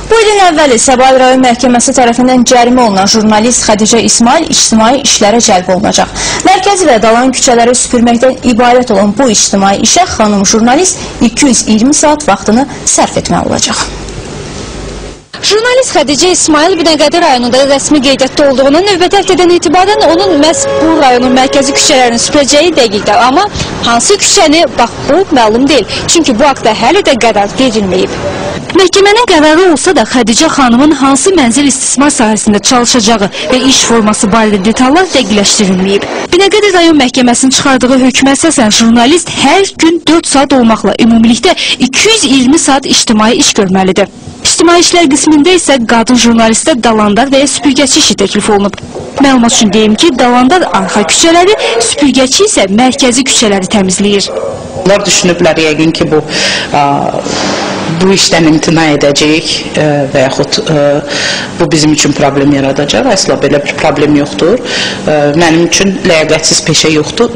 Bu ilin əvvəli Səbail rayon məhkəməsi tərəfindən cərimə olunan jurnalist Xədicə İsmail ictimai işlərə cəlb olunacaq. Mərkəzi və Dalan küçələri süpürməkdən ibarət olan bu ictimai işə xanım jurnalist 220 saat vaxtını sərf etməli olacaq. Jurnalist Xədicə İsmail Binəqədi rayonunda rəsmi qeydiyyatda olduğuna növbəti həftədən etibarən onun məhz bu rayonun mərkəzi küçələrini süpürəcəyi dəqiqdir. Amma hansı küçəni, bax bu məlum deyil. Çünki bu haqda hələ də qərar verilməyib. Məhkəmənin qərarı olsa da Xədicə xanımın hansı mənzil istismar sahəsində çalışacağı və iş forması barədə detallar dəqiqləşdirilməyib. Binəqədi rayon məhkəməsinin çıxardığı hökmə əsasən jurnalist hər gün 4 saat olmaqla ümumilikdə 220 saat ictimai iş görməlidir. İctimai işlər qismində isə qadın jurnalistə dalandar və ya süpürgəçi işi təklif olunub. Məlumat üçün deyim ki, dalandar arxa küçələri, süpürgəçi isə mərkəzi küçələri təmizləyir. Onlar düşünüblər yəqin ki, bu işdən imtina edəcəyik və yaxud bu bizim üçün problem yaradacaq. Əsla belə bir problem yoxdur. Mənim üçün ləyaqətsiz peşə yoxdur,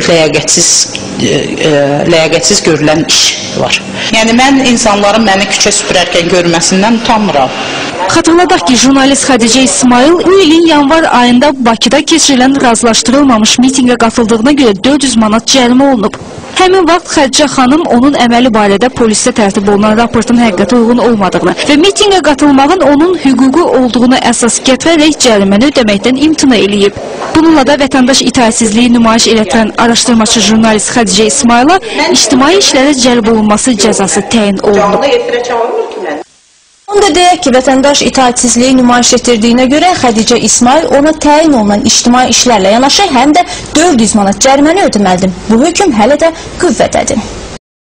ləyaqətsiz görülən iş var. Yəni mən insanların məni küçə süpürərkən görməsindən utanmıram. Xatırladaq ki, jurnalist Xədicə İsmail bu ilin yanvar ayında Bakıda keçirilən razılaşdırılmamış mitingə qatıldığına görə 400 manat cərimə olunub. Həmin vaxt Xədicə xanım onun əməli barədə polisdə tərtib olunan raportun həqiqətə uyğun olmadığını və mitingə qatılmağın onun hüququ olduğunu əsas gətirərək cəriməni ödəməkdən imtina eləyib. Bununla da vətəndaş itaətsizliyi nümayiş elətdirən araşdırmacı jurnalist Xədicə İsmaila ictimai işlərə cəlb olunması cəzası təyin olunub. Onu da deyək ki, vətəndaş itaətsizliyi nümayiş etdirdiyinə görə Xədicə İsmail ona təyin olunan ictimai işlərlə yanaşı həm də 400 manat cəriməni ödəməlidir. Bu hökm hələ də qüvvədədir.